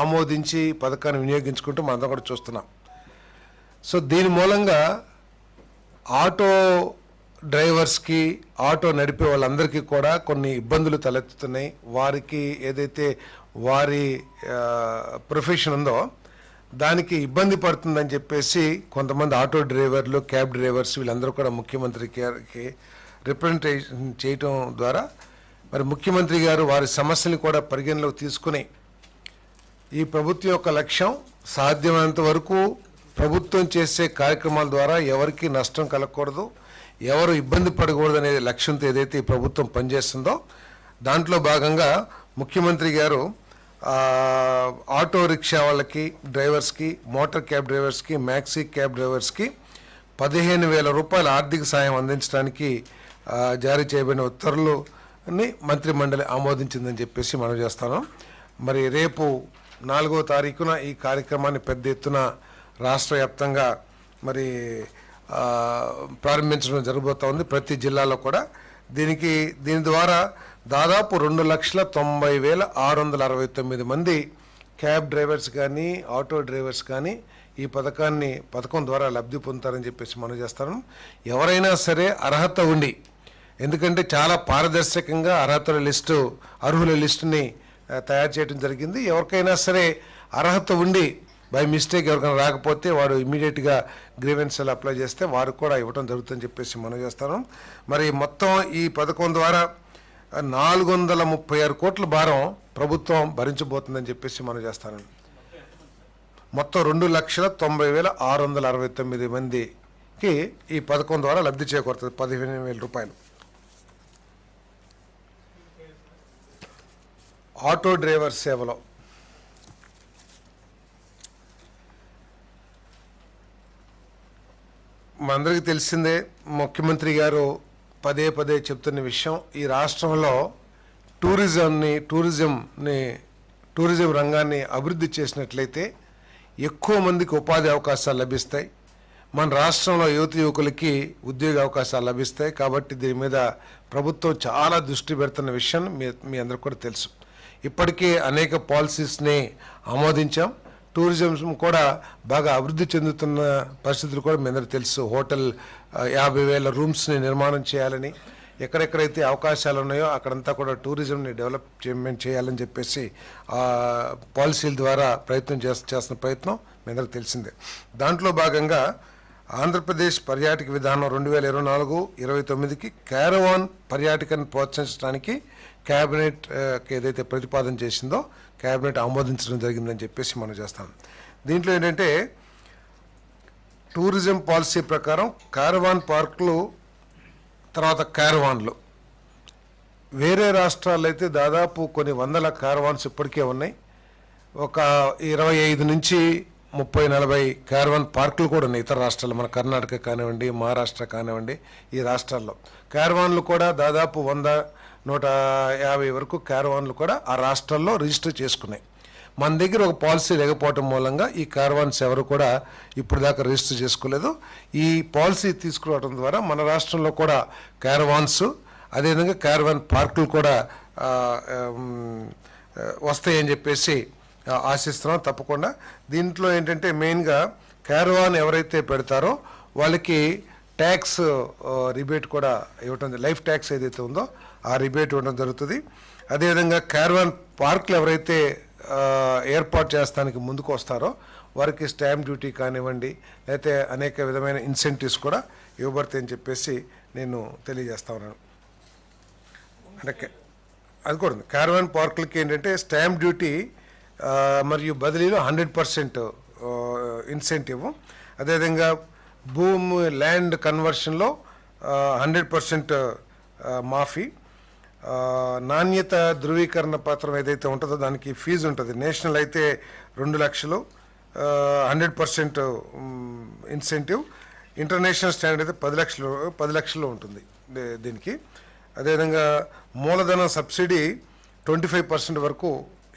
ఆమోదించి పథకాన్ని వినియోగించుకుంటూ మనందరం కూడా చూస్తున్నాం. సో దీని మూలంగా ఆటో డ్రైవర్స్కి, ఆటో నడిపే వాళ్ళందరికీ కూడా కొన్ని ఇబ్బందులు తలెత్తుతున్నాయి. వారికి ఏదైతే వారి ప్రొఫెషన్ ఉందో దానికి ఇబ్బంది పడుతుందని చెప్పేసి కొంతమంది ఆటో డ్రైవర్లు, క్యాబ్ డ్రైవర్స్ వీళ్ళందరూ కూడా ముఖ్యమంత్రి గారికి రిప్రజెంటేషన్ చేయటం ద్వారా మరి ముఖ్యమంత్రి గారు వారి సమస్యని కూడా పరిగణలోకి తీసుకుని ఈ ప్రభుత్వం యొక్క లక్ష్యం సాధ్యమైనంత వరకు ప్రభుత్వం చేసే కార్యక్రమాల ద్వారా ఎవరికి నష్టం కలగకూడదు, ఎవరు ఇబ్బంది పడకూడదు అనే లక్ష్యంతో ఏదైతే ఈ ప్రభుత్వం పనిచేస్తుందో దాంట్లో భాగంగా ముఖ్యమంత్రి గారు ఆటో రిక్షా వాళ్ళకి, డ్రైవర్స్కి, మోటార్ క్యాబ్ డ్రైవర్స్కి, మ్యాక్సీ క్యాబ్ డ్రైవర్స్కి 15,000 రూపాయల ఆర్థిక సాయం అందించడానికి జారీ చేయబడిన ఉత్తర్వులని మంత్రిమండలి ఆమోదించిందని చెప్పేసి మనం చేస్తాను. మరి రేపు 4వ తారీఖున ఈ కార్యక్రమాన్ని పెద్ద ఎత్తున రాష్ట్ర వ్యాప్తంగా మరి ప్రారంభించడం జరగబోతోంది ప్రతి జిల్లాలో కూడా. దీని ద్వారా దాదాపు 2,90,669 మంది క్యాబ్ డ్రైవర్స్ కానీ, ఆటో డ్రైవర్స్ కానీ ఈ పథకం ద్వారా లబ్ధి పొందుతారని చెప్పేసి మనం చేస్తాను. ఎవరైనా సరే అర్హత ఉండి, ఎందుకంటే చాలా పారదర్శకంగా అర్హుల లిస్టుని తయారు చేయడం జరిగింది. ఎవరికైనా సరే అర్హత ఉండి బై మిస్టేక్ ఎవరికైనా రాకపోతే వాడు ఇమీడియట్గా గ్రీవెన్స్లు అప్లై చేస్తే వారు కూడా ఇవ్వడం జరుగుతుందని చెప్పేసి మనం చేస్తాను. మరి మొత్తం ఈ పథకం ద్వారా 436 కోట్ల భారం ప్రభుత్వం భరించబోతుందని చెప్పేసి మనం చేస్తాను. మొత్తం 2,90,669 మందికి ఈ పథకం ద్వారా లబ్ధి చేకూరుతుంది 15,000 రూపాయలు. ఆటో డ్రైవర్ సేవలో మనందరికీ తెలిసిందే, ముఖ్యమంత్రి గారు పదే చెప్తున్న విషయం, ఈ రాష్ట్రంలో టూరిజం రంగాన్ని అభివృద్ధి చేసినట్లయితే ఎక్కువ మందికి ఉపాధి అవకాశాలు లభిస్తాయి, మన రాష్ట్రంలో యువకులకి ఉద్యోగ అవకాశాలు లభిస్తాయి. కాబట్టి దీని మీద ప్రభుత్వం చాలా దృష్టి పెడుతున్న విషయం మీ అందరికీ కూడా తెలుసు. ఇప్పటికే అనేక పాలసీస్ని ఆమోదించాం. టూరిజం కూడా బాగా అభివృద్ధి చెందుతున్న పరిస్థితులు కూడా మీ అందరికీ తెలుసు. హోటల్ 50,000 రూమ్స్ని నిర్మాణం చేయాలని, ఎక్కడెక్కడైతే అవకాశాలు ఉన్నాయో అక్కడంతా కూడా టూరిజంని డెవలప్మెంట్ చేయాలని చెప్పేసి పాలసీల ద్వారా చేస్తున్న ప్రయత్నం మీ అందరికీ తెలిసిందే. దాంట్లో భాగంగా ఆంధ్రప్రదేశ్ పర్యాటక విధానం 2024-29కి క్యారవాన్ పర్యాటకను ప్రోత్సహించడానికి క్యాబినెట్ ఏదైతే ప్రతిపాదన చేసిందో క్యాబినెట్ ఆమోదించడం జరిగిందని చెప్పేసి మనం చేస్తాం. దీంట్లో ఏంటంటే టూరిజం పాలసీ ప్రకారం క్యారవాన్ పార్కులు, తర్వాత క్యారవాన్లు వేరే రాష్ట్రాల్లో అయితే దాదాపు కొన్ని వందల క్యారవాన్స్ ఇప్పటికే ఉన్నాయి. ఒక 25 నుంచి 30-40 క్యారవాన్ పార్కులు కూడా ఉన్నాయి ఇతర రాష్ట్రాల్లో, మన కర్ణాటక కానివ్వండి, మహారాష్ట్ర కానివ్వండి, ఈ రాష్ట్రాల్లో క్యారవాన్లు కూడా దాదాపు 100-150 వరకు క్యారవాన్లు కూడా ఆ రాష్ట్రాల్లో రిజిస్టర్ చేసుకున్నాయి. మన దగ్గర ఒక పాలసీ లేకపోవటం మూలంగా ఈ క్యారవాన్స్ ఎవరు కూడా ఇప్పుడు దాకా రిజిస్టర్ చేసుకోలేదు. ఈ పాలసీ తీసుకురావడం ద్వారా మన రాష్ట్రంలో కూడా క్యారవాన్స్, అదేవిధంగా క్యారవాన్ పార్కులు కూడా వస్తాయని చెప్పేసి ఆశిస్తున్నాం తప్పకుండా. దీంట్లో ఏంటంటే మెయిన్గా క్యారవాన్ ఎవరైతే పెడతారో వాళ్ళకి ట్యాక్స్ రిబేట్ కూడా ఇవ్వటం, లైఫ్ ట్యాక్స్ ఏదైతే ఉందో ఆ రిబేట్ ఇవ్వడం జరుగుతుంది. అదేవిధంగా క్యారవాన్ పార్కులు ఎవరైతే ఏర్పాటు చేస్తానికి ముందుకు వస్తారో వారికి స్టాంప్ డ్యూటీ కానివ్వండి, లేకపోతే అనేక విధమైన ఇన్సెంటివ్స్ కూడా ఇవ్వబడతాయని చెప్పేసి నేను తెలియజేస్తా ఉన్నాను. అంటే అది కూడా ఉంది. క్యారవాన్ పార్కులకి ఏంటంటే స్టాంప్ డ్యూటీ మరియు బదిలీలో 100% ఇన్సెంటివ్, అదేవిధంగా ల్యాండ్ కన్వర్షన్లో 100% మాఫీ, నాణ్యత ధృవీకరణ పత్రం ఏదైతే ఉంటుందో దానికి ఫీజు ఉంటుంది. నేషనల్ అయితే 2 లక్షలు, 100% ఇన్సెంటివ్. ఇంటర్నేషనల్ స్టాండర్డ్ అయితే 10 లక్షలు ఉంటుంది దీనికి. అదేవిధంగా మూలధన సబ్సిడీ 25% వరకు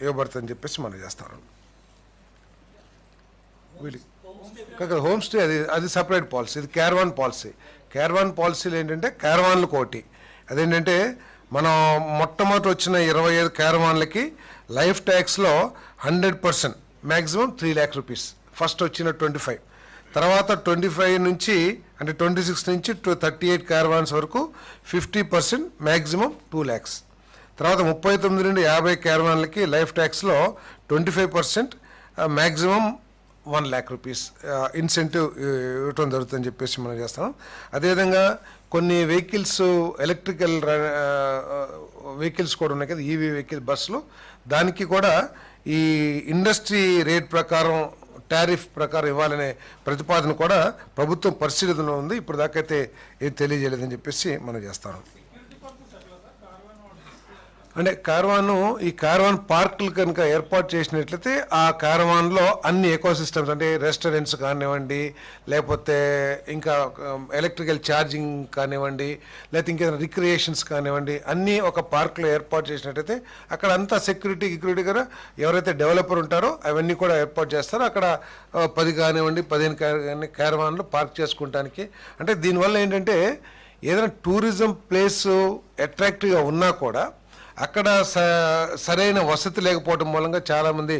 ఇవ్వబడుతుందని చెప్పేసి మనం చేస్తాను. హోమ్ స్టే అది సపరేట్ పాలసీ, ఇది క్యారవాన్ పాలసీ. క్యారవాన్ పాలసీలు ఏంటంటే క్యారవాన్లు కోటి, అదేంటంటే మనం మొట్టమొదటి వచ్చిన 25 క్యారవాన్లకి లైఫ్ ట్యాక్స్లో 100% మ్యాక్సిమం 3 lakhs రూపీస్. ఫస్ట్ వచ్చిన 25, తర్వాత 25 నుంచి అంటే 26 నుంచి 38 క్యారవాన్స్ వరకు 50% మ్యాక్సిమం 2 lakhs. తర్వాత 39 నుండి 50 క్యారవాన్లకి లైఫ్ ట్యాక్స్లో 25% మ్యాక్సిమం 1 lakh రూపీస్ ఇన్సెంటివ్ ఇవ్వటం జరుగుతుందని చెప్పేసి మనం చేస్తాం. అదేవిధంగా కొన్ని వెహికల్స్ ఎలక్ట్రికల్ వెహికల్స్ కూడా ఉన్నాయి కదా, ఈవీ వెహికల్ బస్సులు, దానికి కూడా ఈ ఇండస్ట్రీ రేట్ ప్రకారం టారిఫ్ ప్రకారం ఇవ్వాలనే ప్రతిపాదన కూడా ప్రభుత్వం పరిశీలనలో ఉంది. ఇప్పుడు దాకైతే ఏం తెలియజేయలేదని చెప్పేసి మనం చేస్తాం. అంటే ఈ కార్వాన్ పార్కులు కనుక ఏర్పాటు చేసినట్లయితే ఆ కార్వాన్లో అన్ని ఎకోసిస్టమ్స్ అంటే రెస్టారెంట్స్ కానివ్వండి, లేకపోతే ఇంకా ఎలక్ట్రికల్ ఛార్జింగ్ కానివ్వండి, లేకపోతే ఇంకేదైనా రిక్రియేషన్స్ కానివ్వండి, అన్నీ ఒక పార్కులో ఏర్పాటు చేసినట్టయితే అక్కడ అంతా సెక్యూరిటీ కూడా ఎవరైతే డెవలపర్ ఉంటారో అవన్నీ కూడా ఏర్పాటు చేస్తారో అక్కడ 10 కానివ్వండి 15 కార్వాన్లు పార్క్ చేసుకుంటానికి. అంటే దీనివల్ల ఏంటంటే ఏదైనా టూరిజం ప్లేస్ అట్రాక్టివ్గా ఉన్నా కూడా అక్కడ సరైన వసతి లేకపోవడం మూలంగా చాలామంది